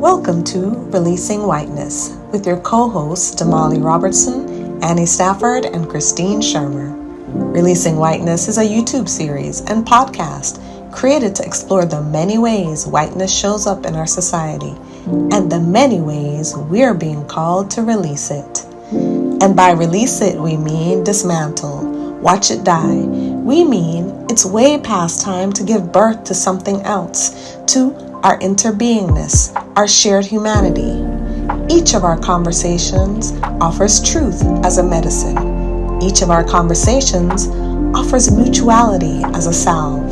Welcome to Releasing Whiteness with your co-hosts Damali Robertson, Annie Stafford, and Christine Shermer. Releasing Whiteness is a YouTube series and podcast created to explore the many ways whiteness shows up in our society and the many ways we're being called to release it. And by release it, we mean dismantle, watch it die. We mean it's way past time to give birth to something else, to our interbeingness, our shared humanity. Each of our conversations offers truth as a medicine. Each of our conversations offers mutuality as a salve.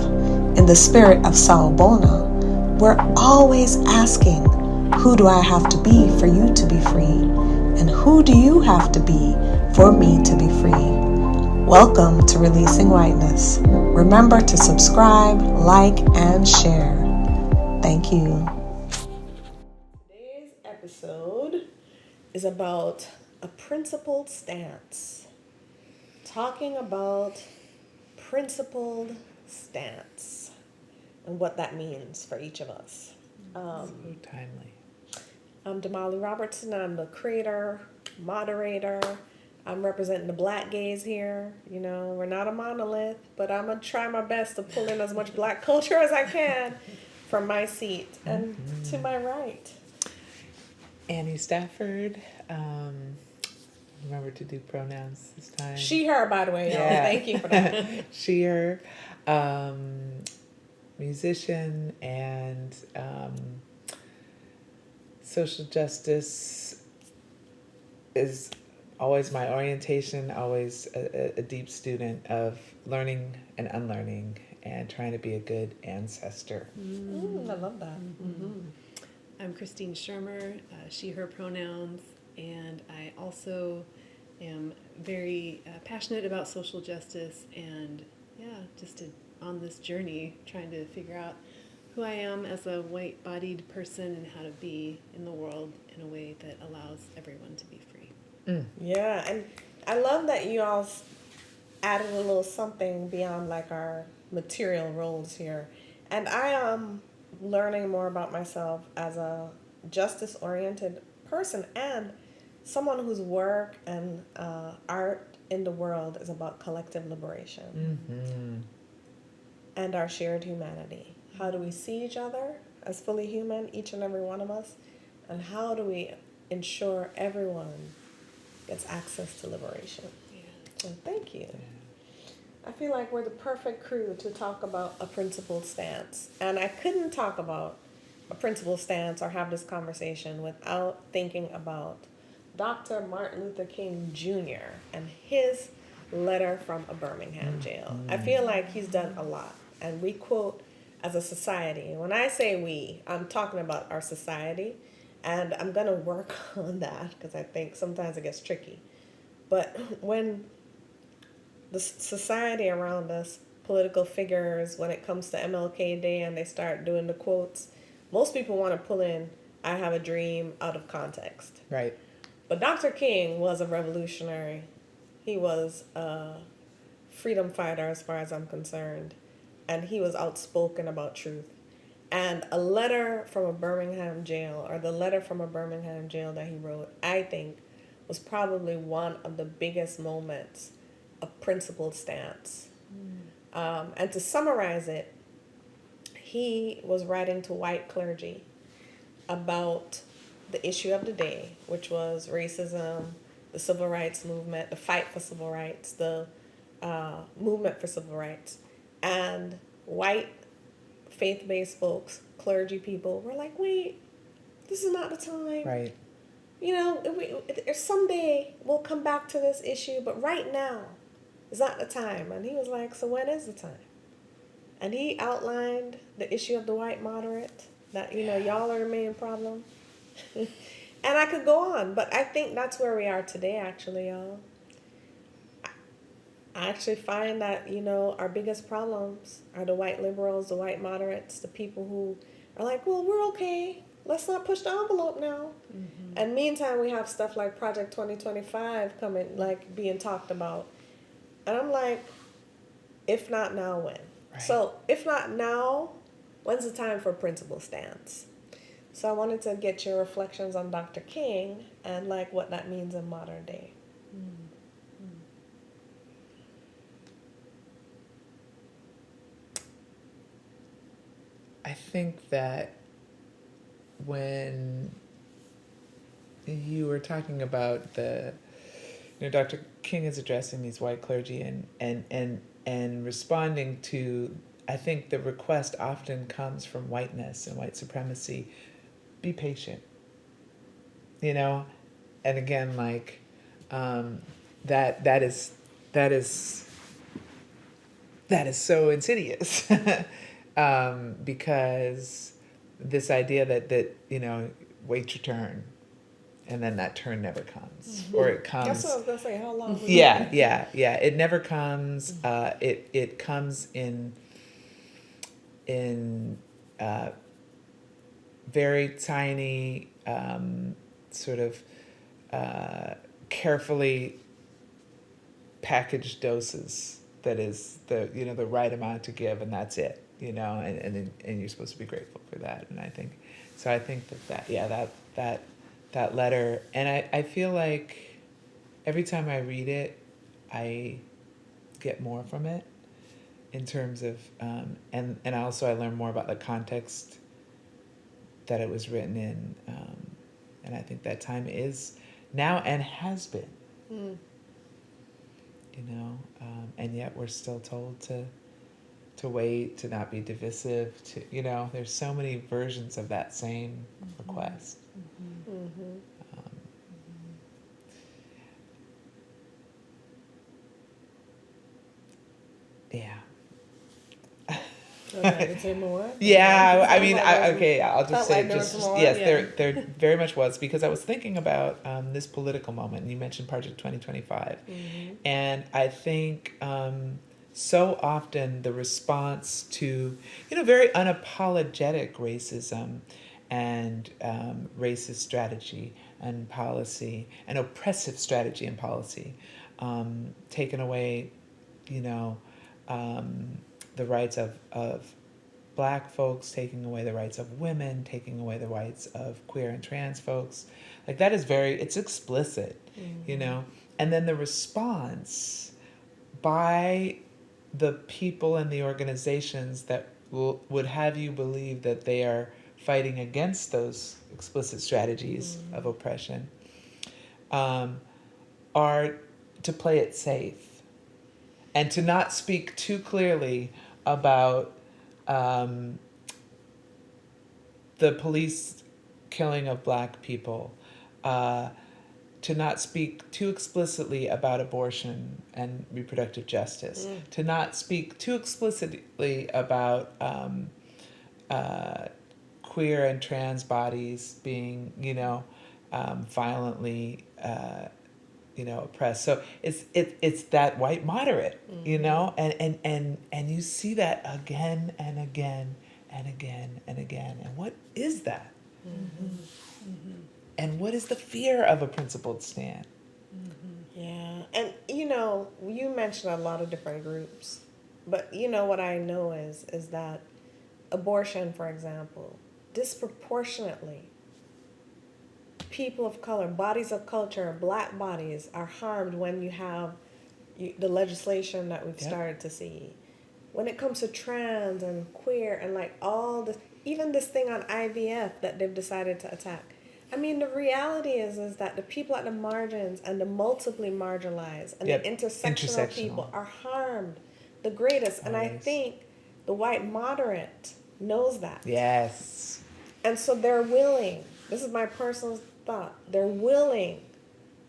In the spirit of Sawubona, we're always asking, who do I have to be for you to be free? And who do you have to be for me to be free? Welcome to Releasing Whiteness. Remember to subscribe, like, and share. Thank you. Today's episode is about a principled stance. Talking about principled stance and what that means for each of us. So timely. I'm Damali Robertson. I'm the creator, moderator. I'm representing the black gaze here. You know, we're not a monolith, but I'm going to try my best to pull in as much black culture as I can from my seat. And to my right, Annie Stafford. Remember to do pronouns this time. she, her, by the way, y'all. Yeah. Thank you for that. She, her. Musician and social justice is always my orientation, always a deep student of learning and unlearning and trying to be a good ancestor. I love that. I'm Christine Shermer, she, her pronouns, and I also am very passionate about social justice and, on this journey trying to figure out who I am as a white-bodied person and how to be in the world in a way that allows everyone to be free. Yeah, and I love that you all added a little something beyond like our material roles here. And I am learning more about myself as a justice-oriented person and someone whose work and art in the world is about collective liberation and our shared humanity. How do we see each other as fully human, each and every one of us? And how do we ensure everyone gets access to liberation? So thank you. I feel like we're the perfect crew to talk about a principled stance. And I couldn't talk about a principled stance or have this conversation without thinking about Dr. Martin Luther King Jr. and his letter from a Birmingham jail. I feel like he's done a lot. And we quote as a society. When I say we, I'm talking about our society. And I'm going to work on that because I think sometimes it gets tricky. But when the society around us, political figures, when it comes to MLK Day and they start doing the quotes, most people want to pull in, I have a dream, out of context. Right. But Dr. King was a revolutionary. He was a freedom fighter as far as I'm concerned. And he was outspoken about truth. And a letter from a Birmingham jail, or the letter from a Birmingham jail that he wrote, I think was probably one of the biggest moments of principled stance. And to summarize it, he was writing to white clergy about the issue of the day, which was racism, the civil rights movement, the fight for civil rights, the movement for civil rights. And white faith-based folks, clergy people, were like, wait, this is not the time. Right. You know, if someday we'll come back to this issue, but right now is not the time. And he was like, so when is the time? And he outlined the issue of the white moderate, that, you know, y'all are the main problem. And I could go on, but I think that's where we are today, actually, y'all. I actually find that, you know, our biggest problems are the white liberals, the white moderates, the people who are like, well, we're okay. Let's not push the envelope now. And meantime, we have stuff like Project 2025 coming, like being talked about. And I'm like, if not now, when? Right. So if not now, when's the time for a principled stance? So I wanted to get your reflections on Dr. King and like what that means in modern day. I think that when you were talking about Dr. King is addressing these white clergy and responding to, I think the request often comes from whiteness and white supremacy. Be patient, you know, and again, like that that is that is that is so insidious because this idea that wait your turn, and then that turn never comes, or it That's what I comes. was gonna say. How long? Yeah. It never comes. It comes in uh, very tiny, sort of carefully packaged doses. That is the right amount to give, and that's it. And you're supposed to be grateful for that. And I think so. I think that letter, and I feel like every time I read it, I get more from it in terms of and also I learn more about the context that it was written in, and I think that time is now and has been, Mm. and yet we're still told to wait, to not be divisive, to there's so many versions of that same request. Mm-hmm. Um, yeah. Okay, say more. Yeah, I Sounds mean, like there was- okay, I'll just felt say, like there was more. yes, Yeah. there very much was, because I was thinking about this political moment. You mentioned Project 2025, Mm-hmm. and I think so often the response to very unapologetic racism and racist strategy and policy and oppressive strategy and policy, taken away, you know, um, the rights of black folks, taking away the rights of women, taking away the rights of queer and trans folks. Like that is it's explicit, Mm-hmm. And then the response by the people and the organizations that would have you believe that they are fighting against those explicit strategies of oppression, um, are to play it safe and to not speak too clearly about um, the police killing of black people, uh, to not speak too explicitly about abortion and reproductive justice, to not speak too explicitly about uh, queer and trans bodies being, violently, oppressed. So it's that white moderate, and you see that again and again and again and again. And what is that? And what is the fear of a principled stand? Yeah, and you mentioned a lot of different groups, but what I know is that abortion, for example, disproportionately, people of color, bodies of culture, black bodies are harmed when you have the legislation that we've Yep. started to see. When it comes to trans and queer and like all this, even this thing on IVF that they've decided to attack. I mean, the reality is that the people at the margins and the multiply marginalized and Yep. the intersectional people Intersectional. are harmed the greatest. And I Always. think the white moderate knows that. Yes. And so they're willing, this is my personal thought, they're willing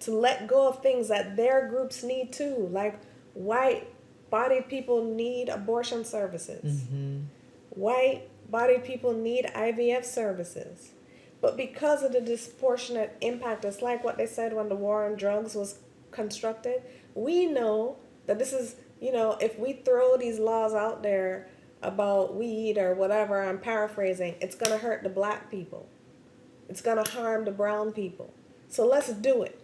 to let go of things that their groups need too. Like white bodied people need abortion services. Mm-hmm. White bodied people need IVF services. But because of the disproportionate impact, it's like what they said when the war on drugs was constructed. We know that this is, if we throw these laws out there about weed or whatever, I'm paraphrasing, it's going to hurt the black people. It's going to harm the brown people. So let's do it.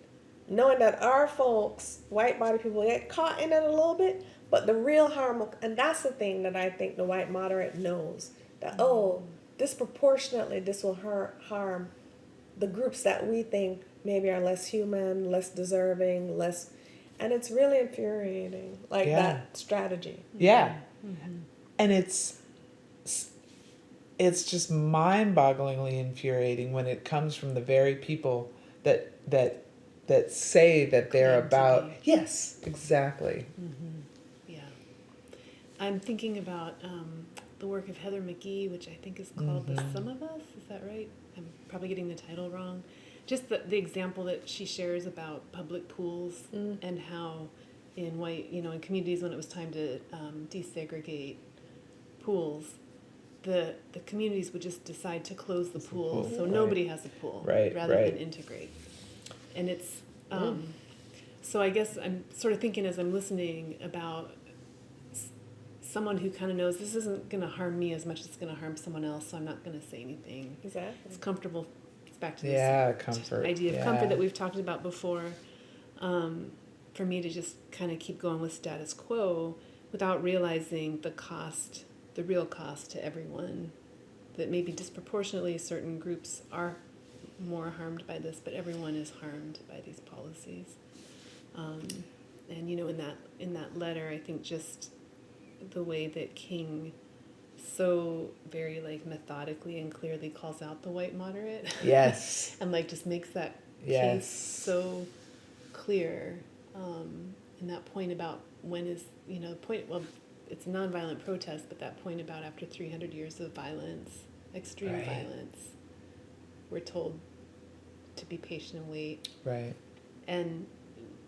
Knowing that our folks, white body people, get caught in it a little bit, but the real harm, and that's the thing that I think the white moderate knows. That, disproportionately this will harm the groups that we think maybe are less human, less deserving, less, and it's really infuriating, like Yeah. that strategy. Yeah. And it's just mind-bogglingly infuriating when it comes from the very people that say that they're Claim to about. be. Yes, exactly. Yeah. I'm thinking about the work of Heather McGee, which I think is called The Sum of Us. Is that right? I'm probably getting the title wrong. Just the example that she shares about public pools and how in in communities when it was time to desegregate pools, the communities would just decide to close the pools so Right. nobody has a pool Right, rather than right. integrate. And it's so I guess I'm sort of thinking as I'm listening about someone who kind of knows this isn't going to harm me as much as it's going to harm someone else, so I'm not going to say anything. Exactly. It's comfortable. It's back to Yeah, this comfort. idea of Yeah. comfort that we've talked about before. For me to just kind of keep going with status quo without realizing the cost, the real cost to everyone, that maybe disproportionately certain groups are more harmed by this, but everyone is harmed by these policies. And in that letter, I think just the way that King so very like methodically and clearly calls out the white moderate. Yes. And like just makes that Yes. case so clear. And that point about when is, the point, well, it's nonviolent protest, but that point about after 300 years of violence, extreme Right. violence, we're told to be patient and wait. Right. And,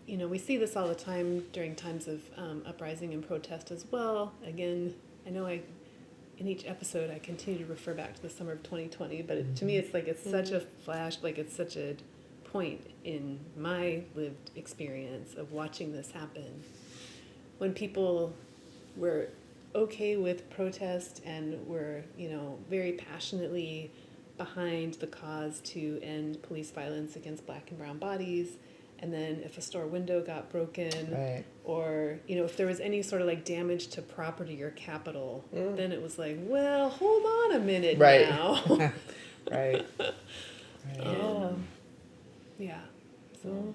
we see this all the time during times of uprising and protest as well. Again, I know in each episode I continue to refer back to the summer of 2020, but to me it's like it's such a flash, like it's such a point in my lived experience of watching this happen. When people were okay with protest and were, very passionately behind the cause to end police violence against black and brown bodies, and then if a store window got broken, Right. or if there was any sort of like damage to property or capital, then it was like, well, hold on a minute Right. now. Right. Right. Yeah. Yeah. So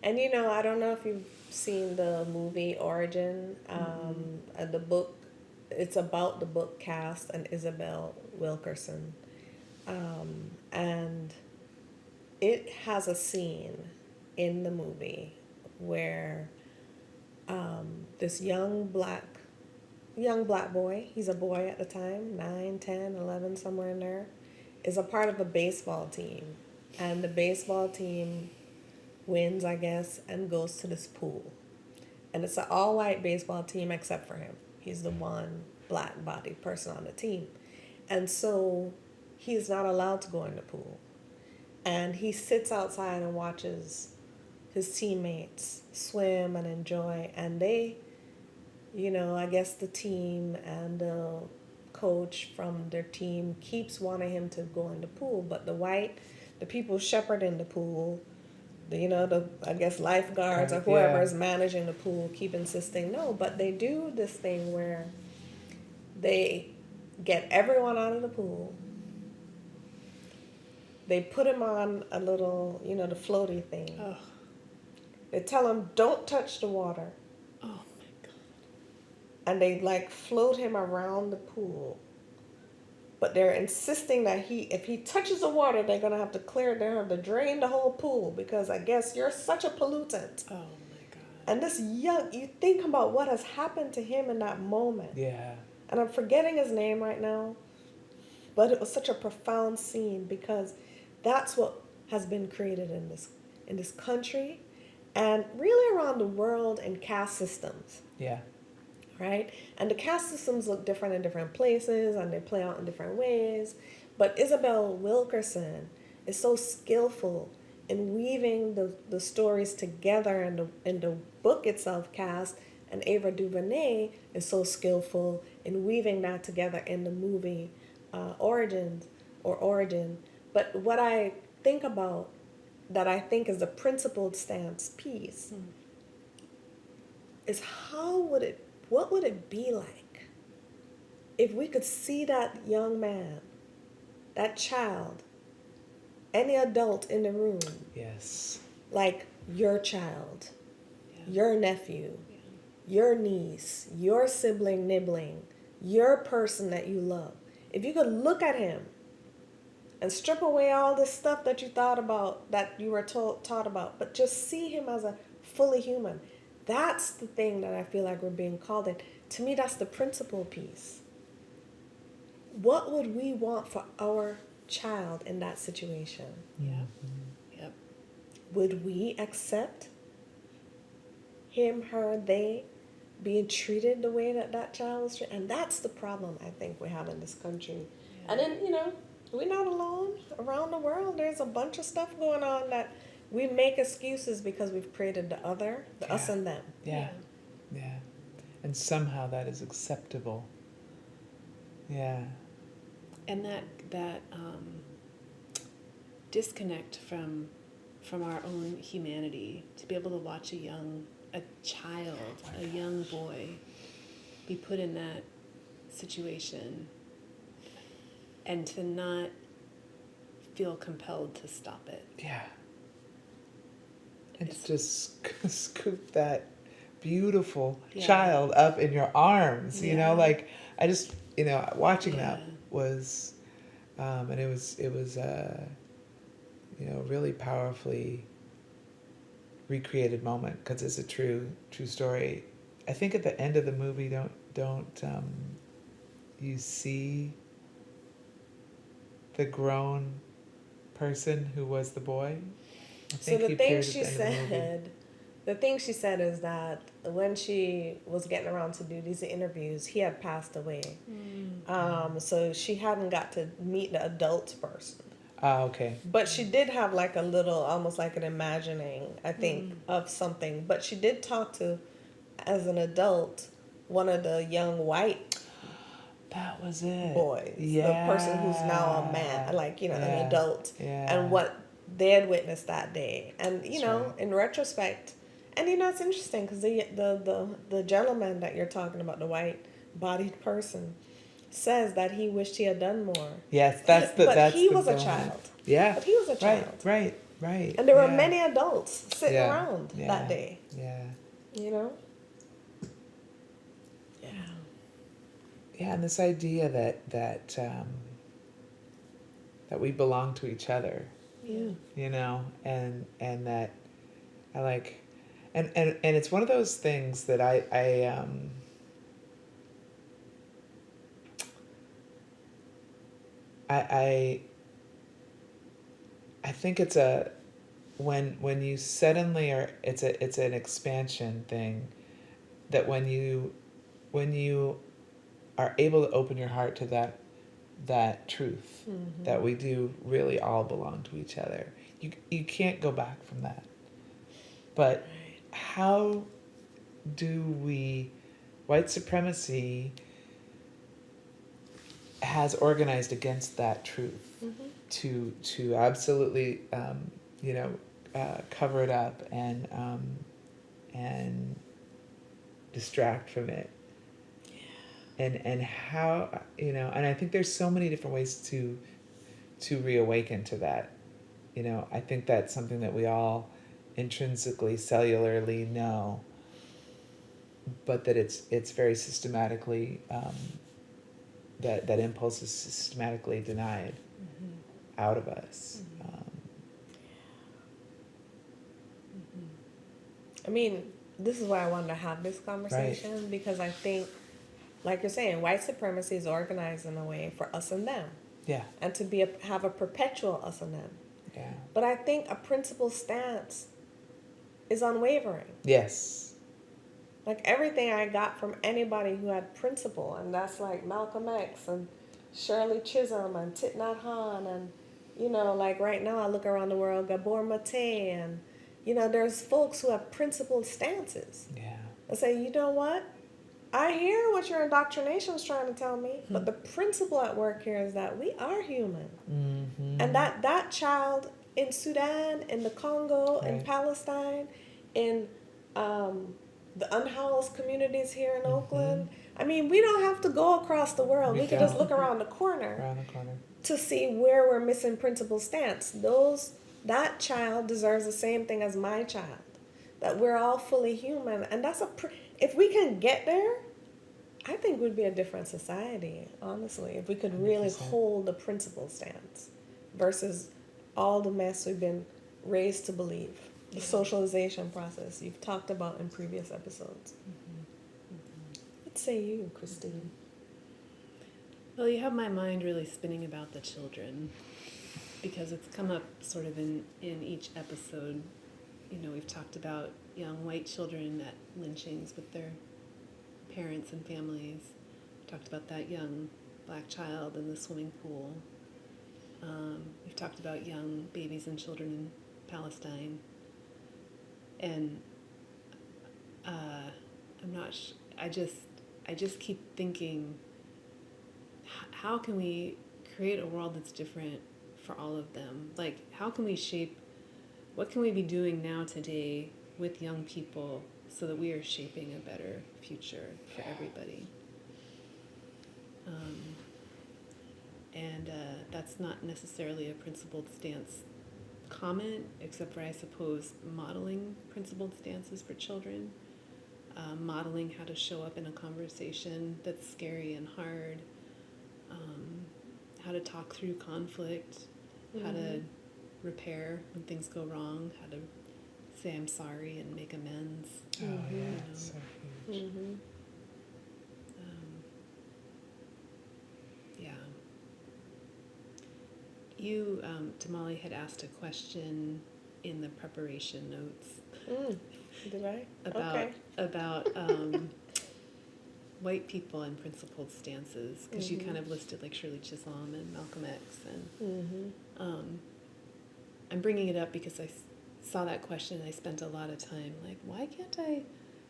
And I don't know if you've seen the movie Origin, the book. It's about the book cast and Isabel Wilkerson, and it has a scene in the movie where this young black boy, he's a boy at the time, 9, 10, 11, somewhere in there, is a part of a baseball team, and the baseball team wins, I guess, and goes to this pool. And it's an all-white baseball team except for him. He's the one black-bodied person on the team. And so he's not allowed to go in the pool. And he sits outside and watches his teammates swim and enjoy. And they, I guess the team and the coach from their team keeps wanting him to go in the pool. But the people shepherding the pool, I guess lifeguards or whoever Yeah. is managing the pool keep insisting no, but they do this thing where they get everyone out of the pool. They put him on a little, the floaty thing. oh They tell him don't touch the water, my God. and they like float him around the pool. But they're insisting that if he touches the water, they're gonna have to clear it. They have to drain the whole pool because I guess you're such a pollutant. Oh my God. And you think about what has happened to him in that moment. Yeah. And I'm forgetting his name right now, but it was such a profound scene because that's what has been created in this country and really around the world in caste systems. Yeah. Right? And the caste systems look different in different places and they play out in different ways. But Isabel Wilkerson is so skillful in weaving the stories together in the book itself, Caste, and Ava DuVernay is so skillful in weaving that together in the movie Origin. But what I think about that I think is the principled stance piece is what would it be like if we could see that young man, that child, any adult in the room, Yes. like your child, Yeah. your nephew, Yeah. your niece, your sibling nibbling, your person that you love, if you could look at him and strip away all this stuff that you thought about, that you were taught about, but just see him as a fully human, that's the thing that I feel like we're being called in. To me, that's the principal piece. What would we want for our child in that situation? Yeah. Yep. Would we accept him, her, they being treated the way that that child was treated? And that's the problem I think we have in this country. Yeah. And then, we're not alone. Around the world, there's a bunch of stuff going on that we make excuses because we've created the other, the us Yeah. and them. Yeah. Yeah. And somehow that is acceptable. Yeah. And that disconnect from our own humanity, to be able to watch a child, a young boy, be put in that situation, and to not feel compelled to stop it. Yeah. And to just scoop that beautiful child up in your arms, like I just, watching that was, and it was, really powerfully recreated moment, because it's a true story. I think at the end of the movie, don't you see the grown person who was the boy? So the thing she said is that when she was getting around to do these interviews, he had passed away. So she hadn't got to meet the adult person. Okay. But she did have like a little, almost like an imagining, I think, of something. But she did talk to, as an adult, one of the young white That was it. boys. Yeah. The person who's now a man, like, an adult. Yeah. And what they had witnessed that day. And, right. in retrospect, and, it's interesting because the gentleman that you're talking about, the white-bodied person, says that he wished he had done more. Yes, But he was a child. Yeah. But he was a child. Right. And there were many adults sitting Yeah. around that day. Yeah. Yeah. Yeah, and this idea that we belong to each other. Yeah. And that I like, and it's one of those things that I think it's when you suddenly are, it's an expansion thing, that when you are able to open your heart to that truth, that we do really all belong to each other. You can't go back from that. But how do white supremacy has organized against that truth, to absolutely cover it up and distract from it. And how, and I think there's so many different ways to reawaken to that. I think that's something that we all intrinsically, cellularly know, but that it's very systematically, that impulse is systematically denied out of us. I mean, this is why I wanted to have this conversation, because I think, like you're saying, white supremacy is organized in a way for us and them. Yeah. And to have a perpetual us and them. Yeah. But I think a principled stance is unwavering. Yes. Like everything I got from anybody who had principle, and that's like Malcolm X and Shirley Chisholm and Thich Nhat Hanh, and like right now I look around the world, Gabor Mate, and there's folks who have principled stances. Yeah. And say, you know what? I hear what your indoctrination is trying to tell me, but the principle at work here is that we are human. And that child in Sudan, in the Congo, in Palestine, in the unhoused communities here in Oakland, I mean, we don't have to go across the world. We We can just don't. look around the corner Around the corner. to see where we're missing principal stance. That child deserves the same thing as my child. That we're all fully human, and if we can get there, I think we'd be a different society. Honestly, if we could really 100%. hold the principal stance versus all the mess we've been raised to believe. The socialization process you've talked about in previous episodes. What say you, Christine? Well, you have my mind really spinning about the children because it's come up sort of in each episode. You know, we've talked about young white children at lynchings with their parents and families. We talked about that young black child in the swimming pool. We've talked about young babies and children in Palestine. And I'm not I just keep thinking, how can we create a world that's different for all of them? Like, how can we shape, what can we be doing now today with young people so that we are shaping a better future for everybody? And that's not necessarily a principled stance comment, except for, I suppose, modeling principled stances for children, modeling how to show up in a conversation that's scary and hard, how to talk through conflict, how to repair when things go wrong, how to say I'm sorry and make amends. Oh, yeah, You know. it's so huge. Yeah. You, Damali, had asked a question in the preparation notes Did I? about Okay. white people and principled stances, because you kind of listed like Shirley Chisholm and Malcolm X, and I'm bringing it up because I saw that question and I spent a lot of time like, why can't I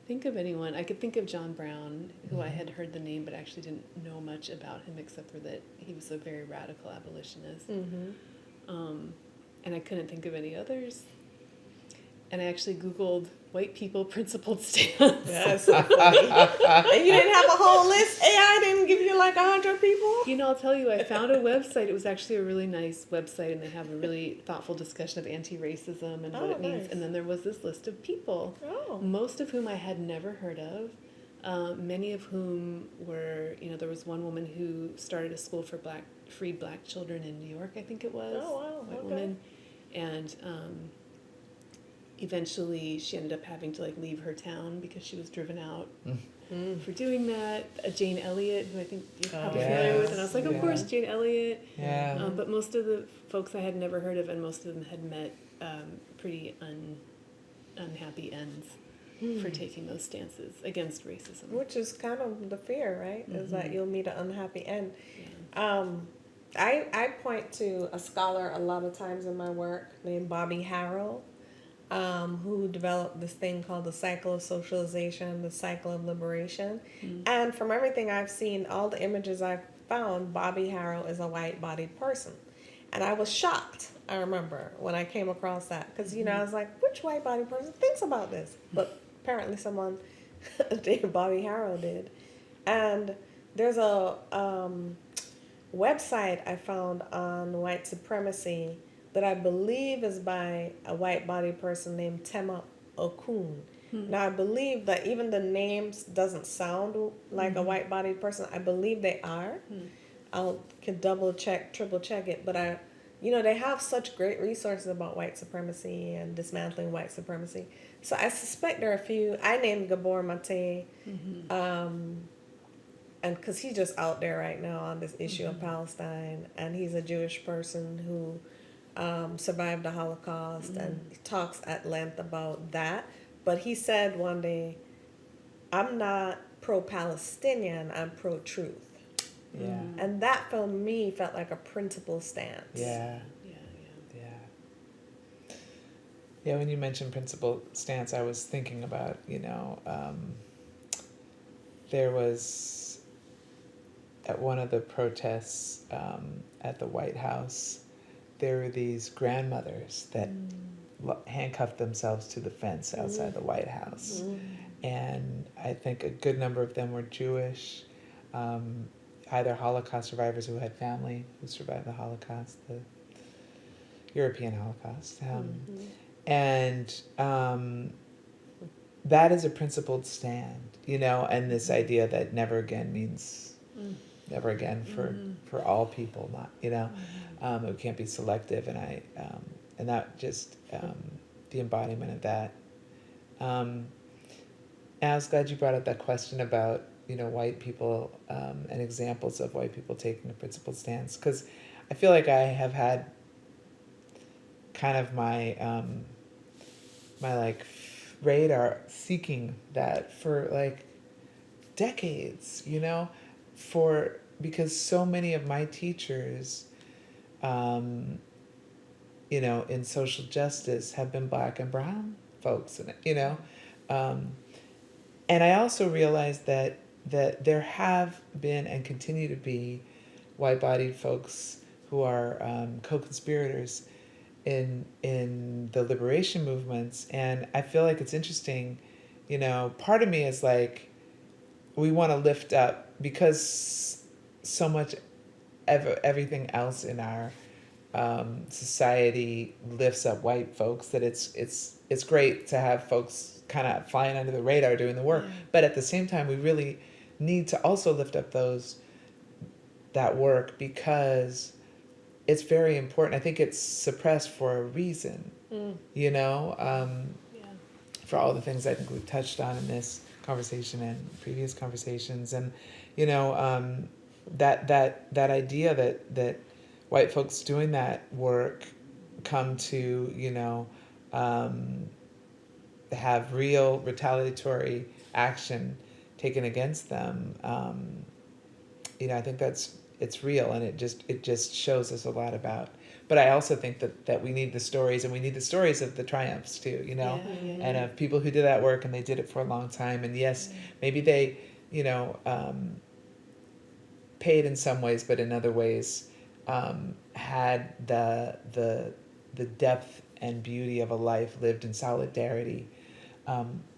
think of anyone? I could think of John Brown, who I had heard the name but actually didn't know much about him except for that he was a very radical abolitionist. And I couldn't think of any others. And I actually Googled white people principled stance. That's so funny. And you didn't have a whole list? AI didn't give you like 100 people? You know, I'll tell you, I found a website. It was actually a really nice website, and they have a really thoughtful discussion of anti-racism and what it means. Nice. And then there was this list of people, most of whom I had never heard of, many of whom were, you know, there was one woman who started a school for freed black children in New York, I think it was. Oh, wow. White Okay. woman. And eventually she ended up having to like leave her town because she was driven out for doing that. Jane Elliott, who I think you're probably familiar with, and I was like, of course, Jane Elliott. Yeah. But most of the folks I had never heard of, and most of them had met pretty unhappy ends for taking those stances against racism. Which is kind of the fear, right? Is that you'll meet an unhappy end. Yeah. I point to a scholar a lot of times in my work named Bobby Harrell, who developed this thing called the cycle of socialization, the cycle of liberation. And from everything I've seen, all the images I've found, Bobby Harrell is a white-bodied person. And I was shocked, I remember, when I came across that. Because, you know, I was like, which white-bodied person thinks about this? But apparently someone named Bobby Harrell did. And there's a website I found on white supremacy that I believe is by a white-bodied person named Tema Okun. Now, I believe that even the names doesn't sound like a white-bodied person. I believe they are. Can double-check, triple-check it. But they have such great resources about white supremacy and dismantling white supremacy. So I suspect there are a few. I named Gabor Mate, and because he's just out there right now on this issue of Palestine, and he's a Jewish person who survived the Holocaust, and he talks at length about that. But he said one day, I'm not pro-Palestinian, I'm pro-truth. Yeah. And that for me felt like a principle stance. Yeah. Yeah. Yeah, when you mentioned principled stance, I was thinking about, there was at one of the protests at the White House, there were these grandmothers that handcuffed themselves to the fence outside the White House. and I think a good number of them were Jewish, um, either Holocaust survivors who had family who survived the Holocaust, the European Holocaust. And that is a principled stand, and this idea that never again means never again for all people, not, it can't be selective. And that just, the embodiment of that. And I was glad you brought up that question about, white people, and examples of white people taking a principled stance, because I feel like I have had kind of my like radar seeking that for like decades, because so many of my teachers, in social justice have been Black and brown folks, um, and I also realized that there have been and continue to be white-bodied folks who are, co-conspirators in the liberation movements, and I feel like it's interesting. Part of me is like, we want to lift up, because so much everything else in our, society lifts up white folks, that it's great to have folks kind of flying under the radar doing the work. But at the same time, we really need to also lift up that work, because it's very important. I think it's suppressed for a reason, for all the things I think we've touched on in this conversation and previous conversations. And, that idea that white folks doing that work come to, have real retaliatory action taken against them. I think it's real, and it just shows us a lot about. But I also think that we need the stories, and we need the stories of the triumphs too, and of people who did that work and they did it for a long time. And yes, maybe they, paid in some ways, but in other ways, had the depth and beauty of a life lived in solidarity,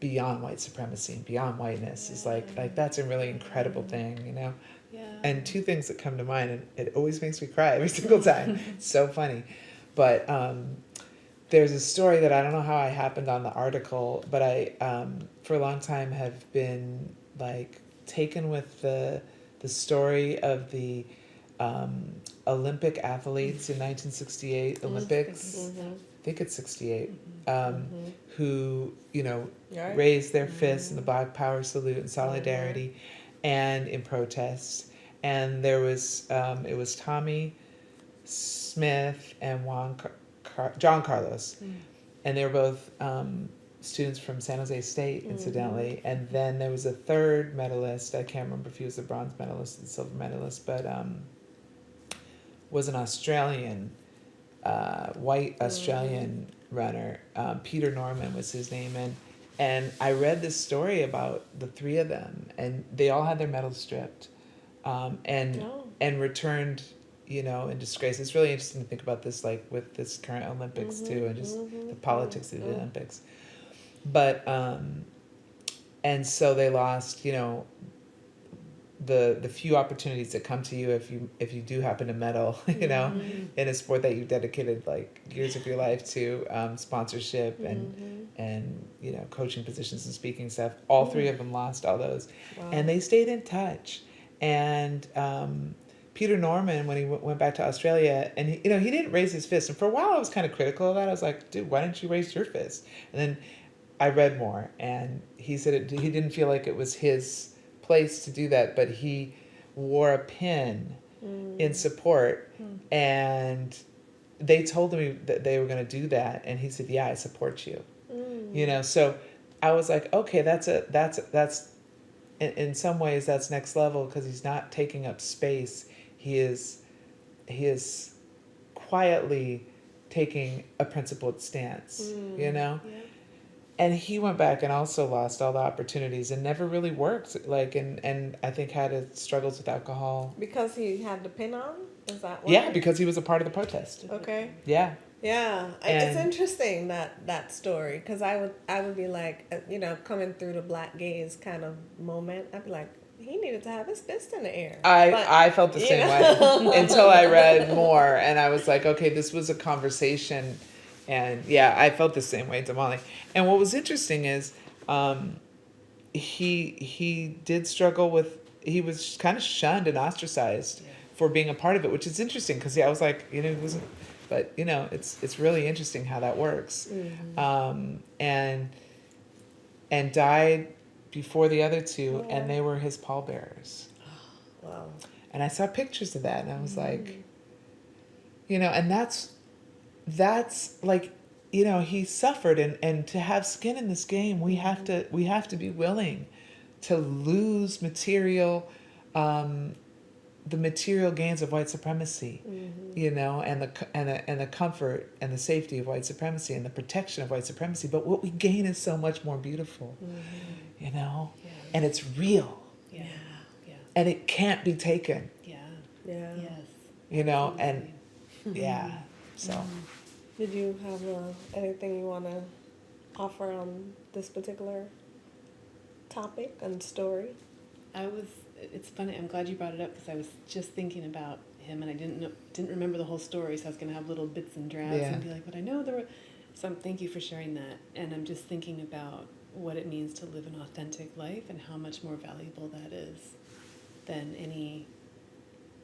beyond white supremacy, beyond whiteness. Is like that's a really incredible thing, And two things that come to mind, and it always makes me cry every single time. It's so funny. But there's a story that I don't know how I happened on the article, but I, for a long time, have been like taken with the story of the, Olympic athletes in 1968 Olympics. I think it's 68, who, Right. raised their fists in the Black Power salute in solidarity and in protest. And there was, it was Tommy Smith and John Carlos. And they were both, students from San Jose State, incidentally. And then there was a third medalist. I can't remember if he was the bronze medalist or the silver medalist, but was an Australian, white Australian runner. Peter Norman was his name. And I read this story about the three of them, and they all had their medals stripped, and returned, in disgrace. It's really interesting to think about this, like with this current Olympics too, and just the politics of the Olympics. But and so they lost, the few opportunities that come to you if you do happen to medal, in a sport that you dedicated like years of your life to, sponsorship and coaching positions and speaking stuff. All three of them lost all those, and they stayed in touch. And Peter Norman, when he went back to Australia, and he didn't raise his fist. And for a while, I was kind of critical of that. I was like, dude, why didn't you raise your fist? And then I read more, and he said he didn't feel like it was his place to do that, but he wore a pin in support, and they told him that they were going to do that, and he said, yeah, I support you. So I was like, okay, that's in some ways that's next level, because he's not taking up space. He is quietly taking a principled stance, And he went back and also lost all the opportunities and never really worked. And I think had struggles with alcohol. Because he had the pin on? Is that why? Yeah, because he was a part of the protest. Okay. Yeah. Yeah, it's And- interesting that story, because I would be like, coming through the black gaze kind of moment. I'd be like, he needed to have his fist in the air. But, I felt the you same know. way until I read more, and I was like, okay, this was a conversation, and yeah, I felt the same way, Damali. And what was interesting is, he did struggle with. He was kind of shunned and ostracized for being a part of it, which is interesting because I was like, he wasn't. But it's really interesting how that works, and died before the other two, and they were his pallbearers. Wow. And I saw pictures of that, and I was like, and that's like, he suffered, and to have skin in this game, we have to be willing to lose material, the material gains of white supremacy, and the comfort and the safety of white supremacy and the protection of white supremacy. But what we gain is so much more beautiful, Yeah. and it's real, Yeah. Yeah. and it can't be taken, Yeah. Yeah. Yes. and yeah. So Did you have anything you want to offer on this particular topic and story? It's funny. I'm glad you brought it up because I was just thinking about him and I didn't remember the whole story, so I was gonna have little bits and drabs and be like, but I know there were. So thank you for sharing that. And I'm just thinking about what it means to live an authentic life and how much more valuable that is than any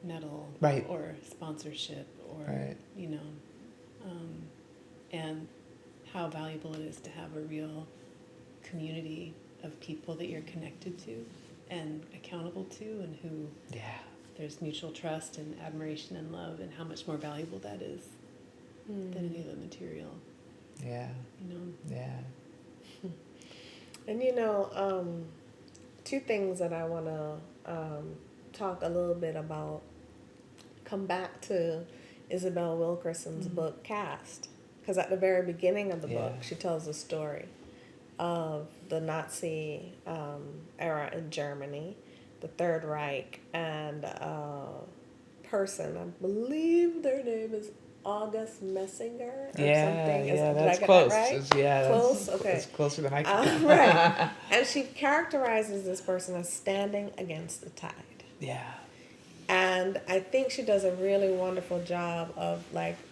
medal Right. or sponsorship or Right. and how valuable it is to have a real community of people that you're connected to and accountable to, and who there's mutual trust and admiration and love, and how much more valuable that is than any of the material. yeah. And two things that I want to talk a little bit about, come back to Isabel Wilkerson's book, Cast. Because at the very beginning of the book, she tells the story of the Nazi era in Germany, the Third Reich, and a person, I believe their name is August Messinger or something. Yeah, that's did I get close. that right? Yeah, Close? Okay. It's closer than I can. Right. And she characterizes this person as standing against the tide. Yeah. And I think she does a really wonderful job of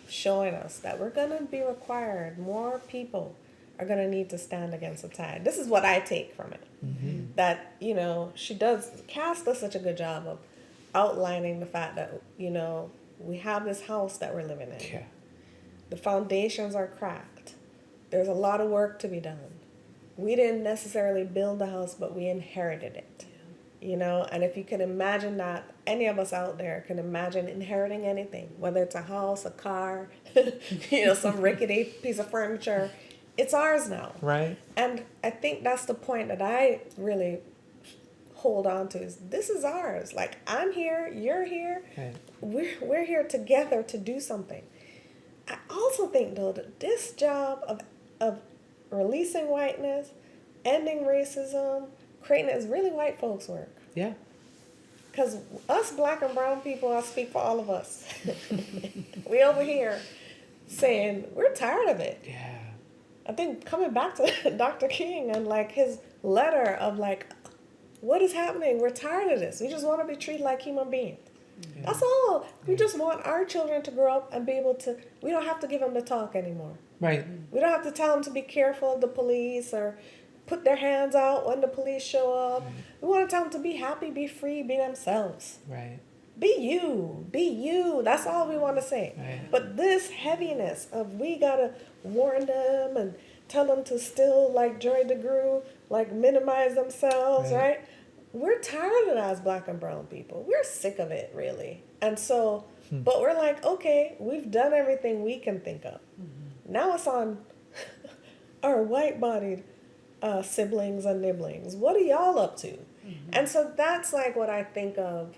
showing us that we're going to be required. More people are going to need to stand against the tide. This is what I take from it. Mm-hmm. That, Cass does such a good job of outlining the fact that, we have this house that we're living in. Yeah. The foundations are cracked. There's a lot of work to be done. We didn't necessarily build the house, but we inherited it. And if you can imagine that, any of us out there can imagine inheriting anything, whether it's a house, a car, some rickety piece of furniture, it's ours now. Right. And I think that's the point that I really hold on to, is this is ours. Like, I'm here, you're here, Right. we're here together to do something. I also think, though, that this job of releasing whiteness, ending racism, creating it is really white folks' work. Yeah. Because us black and brown people, I speak for all of us, we over here saying we're tired of it. Yeah. I think coming back to Dr. King and his letter of what is happening? We're tired of this. We just want to be treated like human beings. Yeah. That's all. We just want our children to grow up and be able to, we don't have to give them the talk anymore. Right. We don't have to tell them to be careful of the police or put their hands out when the police show up. Right. We want to tell them to be happy, be free, be themselves. Right. Be you. Be you. That's all we want to say. Right. But this heaviness of we got to warn them and tell them to still, Joy DeGruy, minimize themselves, right? We're tired of that as black and brown people. We're sick of it, really. And so, but we're okay, we've done everything we can think of. Mm-hmm. Now it's on our white-bodied siblings and nibblings. What are y'all up to? Mm-hmm. And so that's what I think of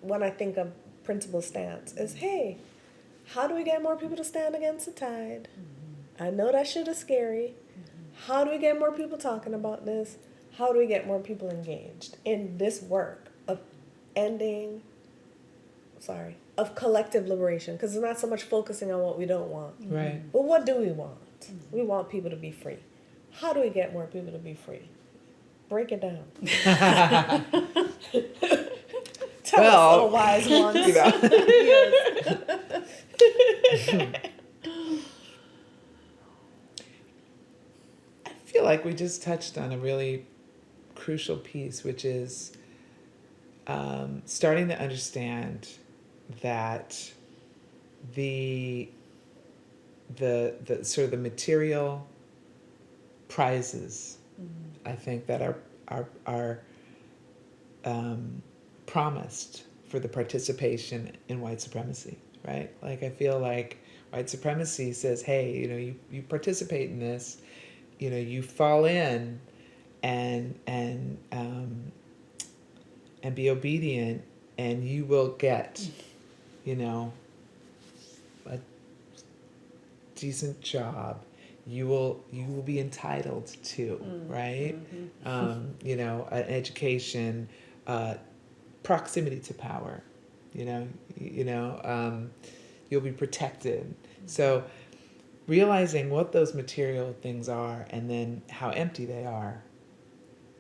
when I think of principal stance is, hey, how do we get more people to stand against the tide? Mm-hmm. I know that shit is scary. Mm-hmm. How do we get more people talking about this? How do we get more people engaged in this work of ending, of collective liberation, because it's not so much focusing on what we don't want. Right. But what do we want? We want people to be free. How do we get more people to be free? Break it down. Tell us, oh wise ones. You know. Yes. I feel like we just touched on a really crucial piece, which is starting to understand that the sort of the material prizes, I think, that are promised for the participation in white supremacy, right? Like, I feel like white supremacy says, hey, you participate in this, you fall in and be obedient, and you will get, a decent job. You will be entitled to, right? An education, proximity to power. You'll be protected. So realizing what those material things are, and then how empty they are,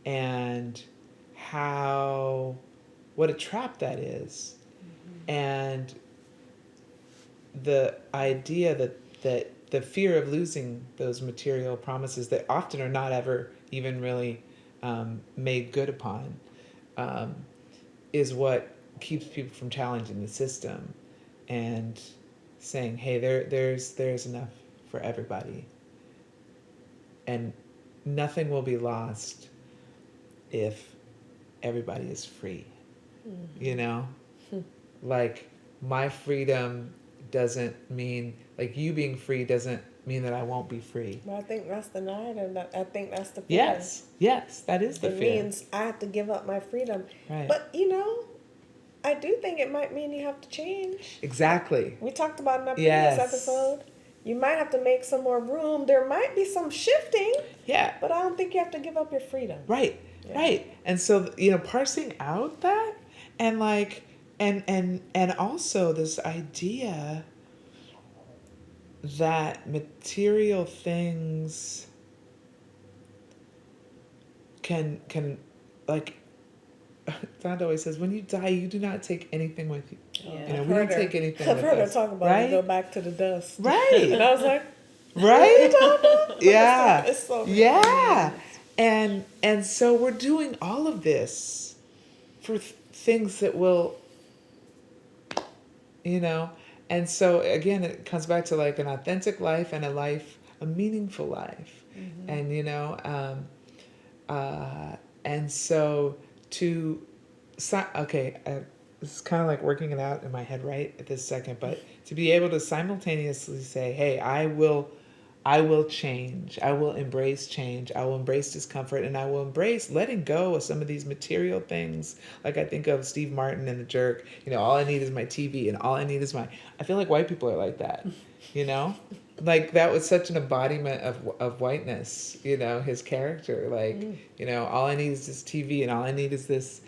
and what a trap that is, and the idea that the fear of losing those material promises that often are not ever even really made good upon, is what keeps people from challenging the system and saying, hey, there's enough for everybody, and nothing will be lost if everybody is free. Like, my freedom doesn't mean, like, you being free doesn't mean that I won't be free. But I think that's the narrative. I think that's the fear. Yes, that is the it fear. It means I have to give up my freedom. Right. But, I do think it might mean you have to change. Exactly. We talked about in our previous episode. You might have to make some more room. There might be some shifting. Yeah. But I don't think you have to give up your freedom. Right. Yeah. Right. And so, parsing out that, and like, and also this idea that material things can like, Donda always says, when you die, you do not take anything with you. Yeah. We don't take anything I've with heard us. her talk about right? it, go back to the dust. Right. And I was like, right? Yeah. It's so yeah. And so we're doing all of this for things that will, and so again, it comes back to like an authentic life and a meaningful life. And, and so it's kind of like working it out in my head right at this second, but to be able to simultaneously say, hey, I will change. I will embrace change. I will embrace discomfort, and I will embrace letting go of some of these material things. Like, I think of Steve Martin and The Jerk. All I need is my TV, and all I need is I feel like white people are like that. Like, that was such an embodiment of whiteness. His character. Like, all I need is this TV, and all I need is this.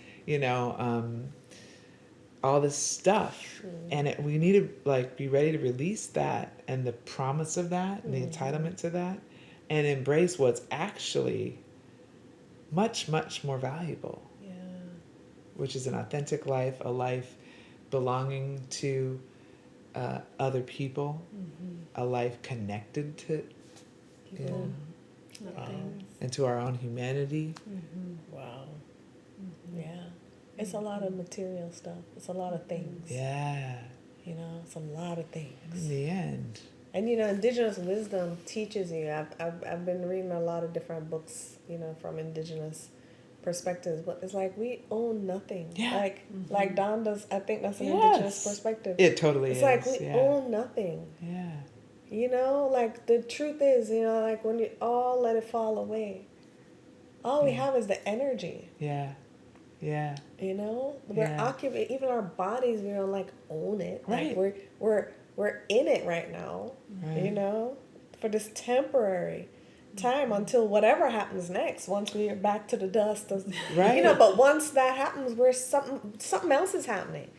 All this stuff, and we need to like be ready to release that and the promise of that and the entitlement to that, and embrace what's actually much, much more valuable, which is an authentic life, a life belonging to other people, a life connected to people, and to our own humanity. Wow. Yeah. It's a lot of material stuff. It's a lot of things. Yeah. It's a lot of things. In the end. And indigenous wisdom teaches you. I've been reading a lot of different books, from indigenous perspectives, but it's like we own nothing. Yeah. Like Don does. I think that's an indigenous perspective. It totally it's is. It's like we own nothing. Yeah. Like the truth is, like when you all let it fall away, all we have is the energy. Yeah. Yeah. We're occupied. Even our bodies, we don't like own it. Right. Like we're in it right now. Right. For this temporary time until whatever happens next. Once we are back to the dust, right. But once that happens, something else is happening.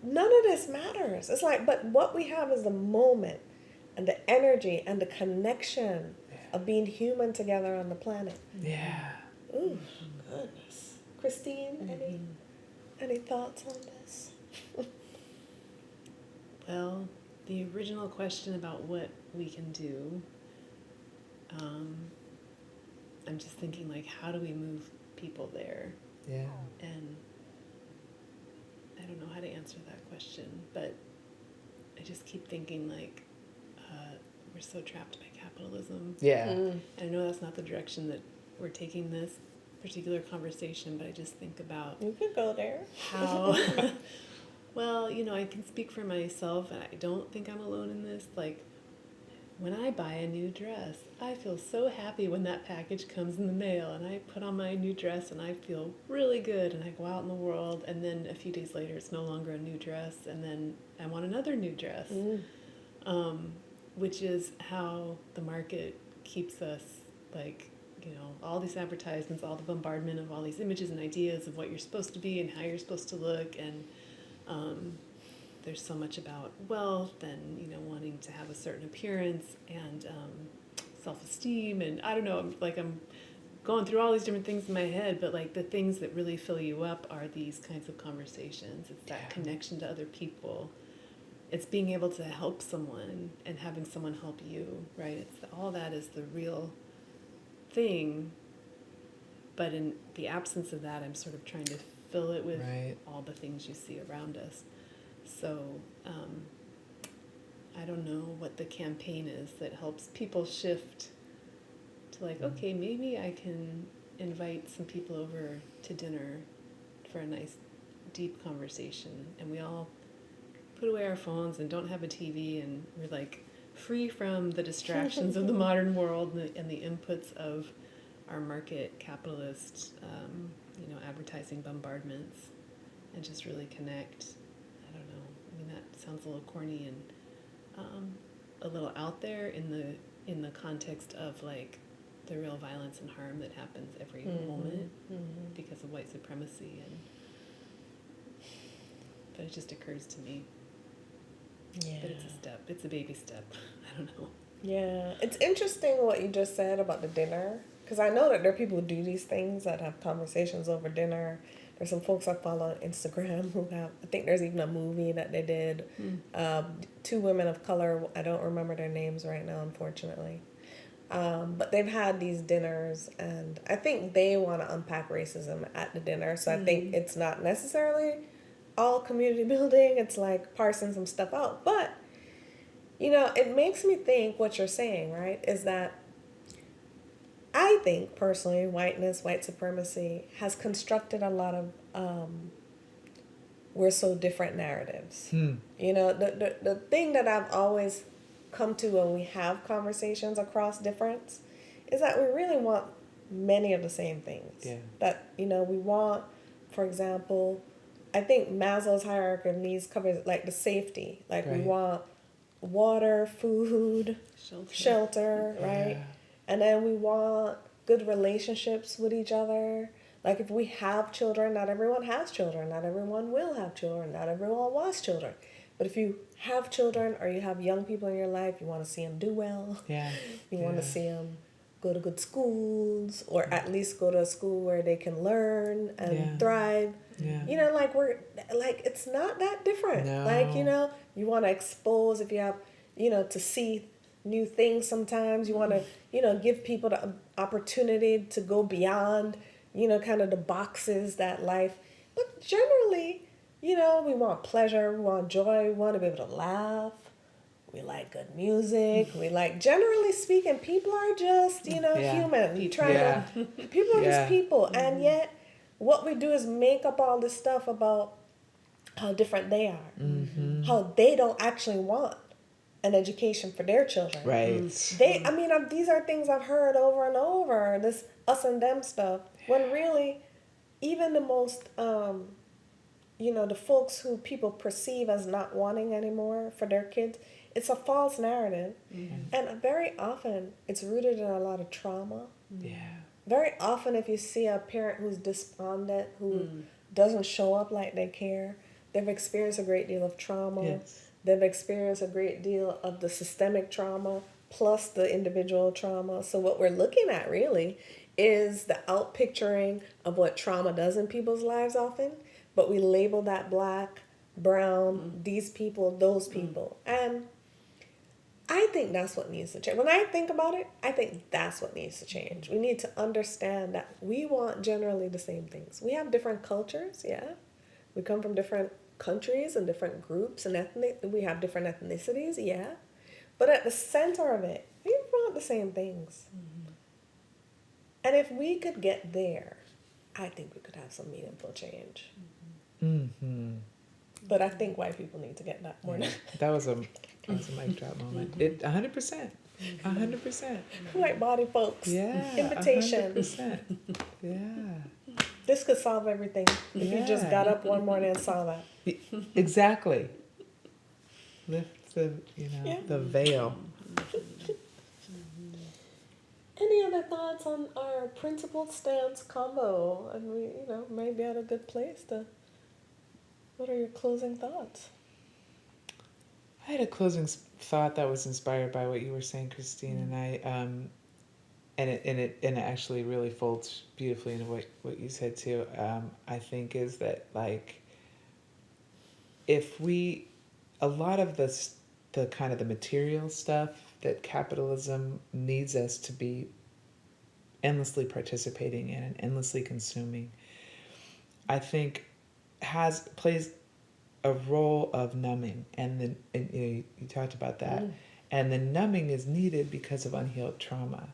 none of this matters. It's like, but what we have is the moment and the energy and the connection of being human together on the planet. Yeah. Ooh, goodness. Christine, any thoughts on this? Well, the original question about what we can do, I'm just thinking, like, how do we move people there? Yeah. And I don't know how to answer that question, but I just keep thinking, like, we're so trapped by capitalism. Yeah. Mm. I know that's not the direction that we're taking this particular conversation, but I just think about You could go there. how, well, you know, I can speak for myself, and I don't think I'm alone in this. Like, when I buy a new dress, I feel so happy when that package comes in the mail, and I put on my new dress, and I feel really good, and I go out in the world, and then a few days later, it's no longer a new dress, and then I want another new dress, which is how the market keeps us, like, you know, all these advertisements, all the bombardment of all these images and ideas of what you're supposed to be and how you're supposed to look, and there's so much about wealth and, you know, wanting to have a certain appearance and self-esteem, and I don't know, I'm going through all these different things in my head, but like the things that really fill you up are these kinds of conversations. It's that connection to other people. It's being able to help someone and having someone help you, right? It's all that is the real thing. But in the absence of that, I'm sort of trying to fill it with all the things you see around us. So I don't know what the campaign is that helps people shift to, like, okay, maybe I can invite some people over to dinner for a nice deep conversation, and we all put away our phones and don't have a TV, and we're like free from the distractions of the modern world and the inputs of our market capitalist, you know, advertising bombardments, and just really connect. I don't know. I mean, that sounds a little corny and a little out there in the context of, like, the real violence and harm that happens every moment because of white supremacy, and but it just occurs to me. Yeah. But it's a step. It's a baby step. I don't know. Yeah. It's interesting what you just said about the dinner, because I know that there are people who do these things, that have conversations over dinner. There's some folks I follow on Instagram who have, I think there's even a movie that they did. Two women of color, I don't remember their names right now, unfortunately. But they've had these dinners, and I think they want to unpack racism at the dinner. So I think it's not necessarily all community building. It's like parsing some stuff out. But, you know, it makes me think what you're saying, right, is that I think personally, whiteness, white supremacy has constructed a lot of we're so different narratives. You know, the thing that I've always come to when we have conversations across difference is that we really want many of the same things. Yeah. That, you know, we want, for example, I think Maslow's hierarchy of needs covers like the safety. Like we want water, food, shelter, right? And then we want good relationships with each other. Like if we have children, not everyone has children. Not everyone will have children. Not everyone wants children. But if you have children or you have young people in your life, you want to see them do well. Yeah. You want to see them go to good schools, or at least go to a school where they can learn and thrive. Yeah. You know, like it's not that different. No. Like, you know, you want to expose, if you have, you know, to see new things sometimes. You want to, you know, give people the opportunity to go beyond, you know, kind of the boxes that life. But generally, you know, we want pleasure, we want joy, we want to be able to laugh. We like good music. We like, generally speaking, people are just, you know, human. People are just people. And yet, what we do is make up all this stuff about how different they are. How they don't actually want an education for their children. Right. These are things I've heard over and over, this us and them stuff. When really, even the most, you know, the folks who people perceive as not wanting anymore for their kids, it's a false narrative. And very often it's rooted in a lot of trauma. Yeah. Very often if you see a parent who's despondent, who doesn't show up like they care, They've experienced a great deal of trauma. Yes. They've experienced a great deal of the systemic trauma plus the individual trauma. So what we're looking at really is the outpicturing of what trauma does in people's lives often, but we label that black, brown, these people, those people. And I think that's what needs to change. When I think about it, I think that's what needs to change. We need to understand that we want generally the same things. We have different cultures, yeah. We come from different countries and different groups and we have different ethnicities, yeah. But at the center of it, we want the same things. And if we could get there, I think we could have some meaningful change. Mm-hmm. But I think white people need to get that more. Yeah. That was a mic drop moment. It 100%. 100%. White body folks. Yeah. Invitation. 100%. Yeah. This could solve everything if you just Yeah. got up one morning and saw that. Exactly. Lift the Yeah. the veil. Any other thoughts on our principled stance combo? And we, may be at a good place to. What are your closing thoughts? I had a closing thought that was inspired by what you were saying, Christine, and it actually really folds beautifully into what you said too. I think is that like if we a lot of the kind of the material stuff that capitalism needs us to be endlessly participating in and endlessly consuming, I think plays a role of numbing, and you talked about that, and the numbing is needed because of unhealed trauma,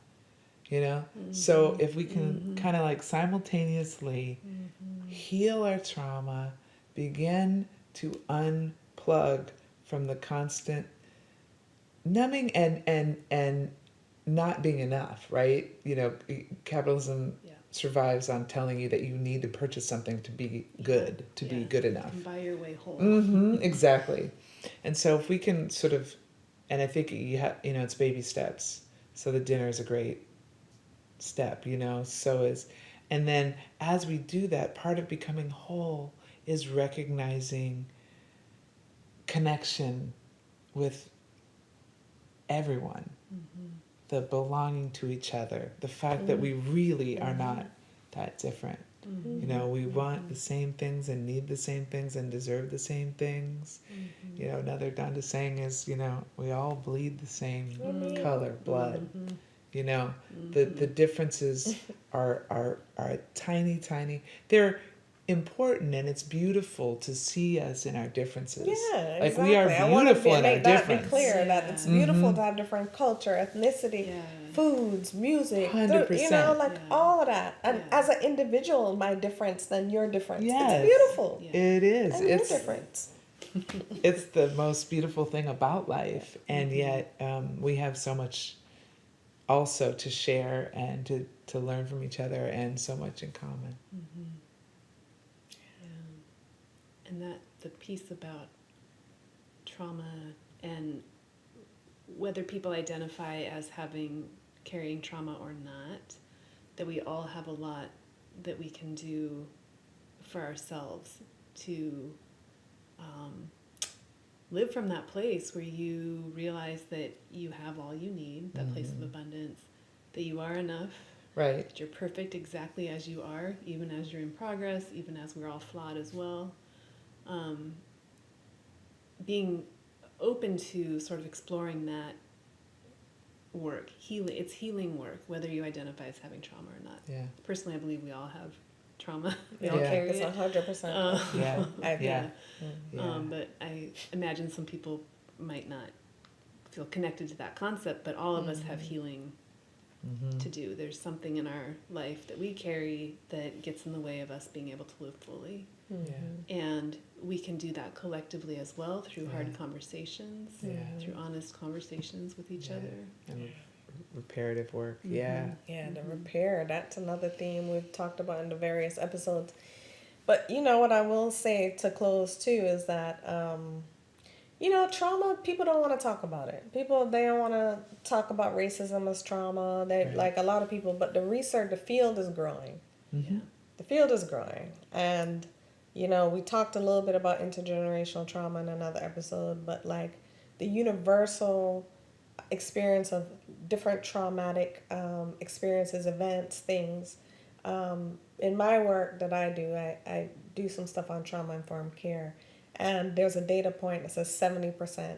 So if we can kind of like simultaneously heal our trauma, begin to unplug from the constant numbing and not being enough, right? Capitalism survives on telling you that you need to purchase something to be good, to be good enough. Buy your way whole. Exactly. And so if we can sort of, and I think it's baby steps. So the dinner is a great step, and then as we do that, part of becoming whole is recognizing connection with everyone, the belonging to each other, the fact that we really are not that different. We want the same things and need the same things and deserve the same things. Another Donda saying is, we all bleed the same color, blood. The differences are tiny, tiny. They're important, and it's beautiful to see us in our differences. Yeah, exactly. Like we are beautiful in our difference. Be clear that it's beautiful to have different culture, ethnicity, foods, music, 100%. all of that. And as an individual, my difference, then your difference. Yes. It's beautiful. Yeah. It is. And it's your difference. It's the most beautiful thing about life, and yet we have so much also to share and to learn from each other, and so much in common. And that the piece about trauma and whether people identify as carrying trauma or not, that we all have a lot that we can do for ourselves to live from that place where you realize that you have all you need, that place of abundance, that you are enough, right? That you're perfect exactly as you are, even as you're in progress, even as we're all flawed as well. Being open to sort of exploring that work, it's healing work, whether you identify as having trauma or not. Yeah. Personally, I believe we all have trauma. We all carry It's it. 100%. But I imagine some people might not feel connected to that concept, but all of us have healing to do. There's something in our life that we carry that gets in the way of us being able to live fully. And we can do that collectively as well through hard conversations, through honest conversations with each other. And reparative work. Yeah, the repair, that's another theme we've talked about in the various episodes. But what I will say to close too is that trauma, people don't want to talk about it. They don't want to talk about racism as trauma. Like a lot of people, but the field is growing. The field is growing. And You know, we talked a little bit about intergenerational trauma in another episode, but like the universal experience of different traumatic experiences, events, things. In my work that I do, I do some stuff on trauma informed care, and there's a data point that says 70%.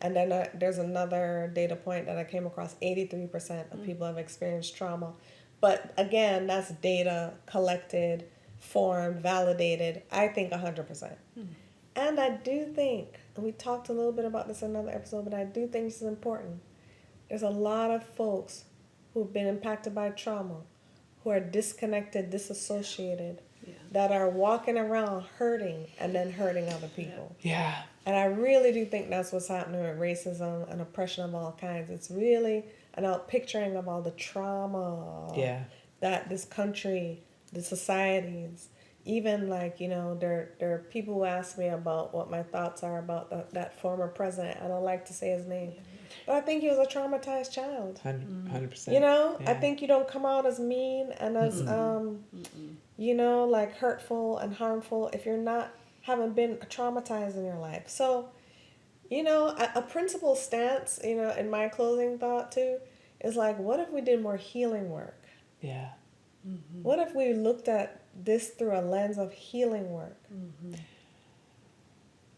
And then there's another data point that I came across, 83% of people have experienced trauma. But again, that's data collected, formed, validated. I think 100%. And I do think, and we talked a little bit about this in another episode, but I do think this is important. There's a lot of folks who've been impacted by trauma, who are disconnected, disassociated, that are walking around hurting and then hurting other people. Yeah. And I really do think that's what's happening with racism and oppression of all kinds. It's really an outpicturing of all the trauma that this country, the societies, even like, you know, there are people who ask me about what my thoughts are about that former president. I don't like to say his name. But I think he was a traumatized child. 100%. You know, Yeah. I think you don't come out as mean and as, you know, like hurtful and harmful if you're not, haven't been traumatized in your life. So, you know, a principled stance, you know, in my closing thought too, is like, what if we did more healing work? Yeah. What if we looked at this through a lens of healing work?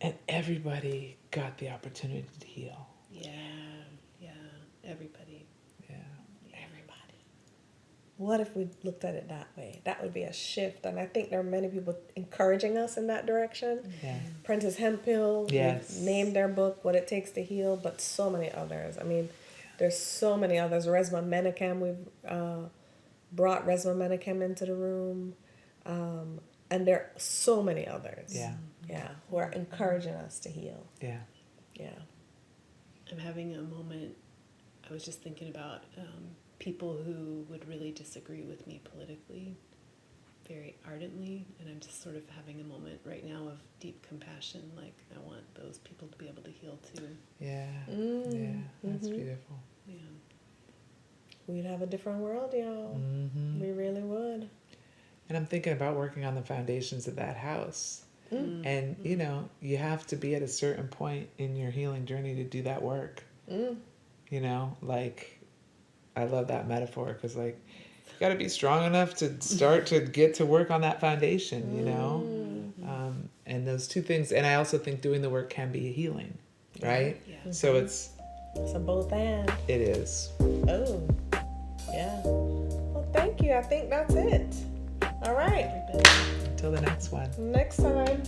And everybody got the opportunity to heal. Yeah, everybody. Yeah. Everybody. What if we looked at it that way? That would be a shift. And I think there are many people encouraging us in that direction. Yeah. Prentice Hemphill, Yes. named their book, What It Takes to Heal, but so many others. I mean, there's so many others. Resma Menakem, we've brought Resma Menakem into the room. And there are so many others. Yeah. Yeah, who are encouraging us to heal. Yeah. Yeah. I'm having a moment, I was just thinking about people who would really disagree with me politically very ardently, and I'm just sort of having a moment right now of deep compassion, like I want those people to be able to heal too. Yeah. Yeah. That's beautiful. Yeah. We'd have a different world, y'all. We really would. And I'm thinking about working on the foundations of that house. And, you know, you have to be at a certain point in your healing journey to do that work. You know, like, I love that metaphor because, like, you got to be strong enough to start to get to work on that foundation, you know? And those two things. And I also think doing the work can be a healing, right? Yeah. So it's a both and. It is. Oh, yeah. Well, thank you. I think that's it. All right. Until the next one. Next time.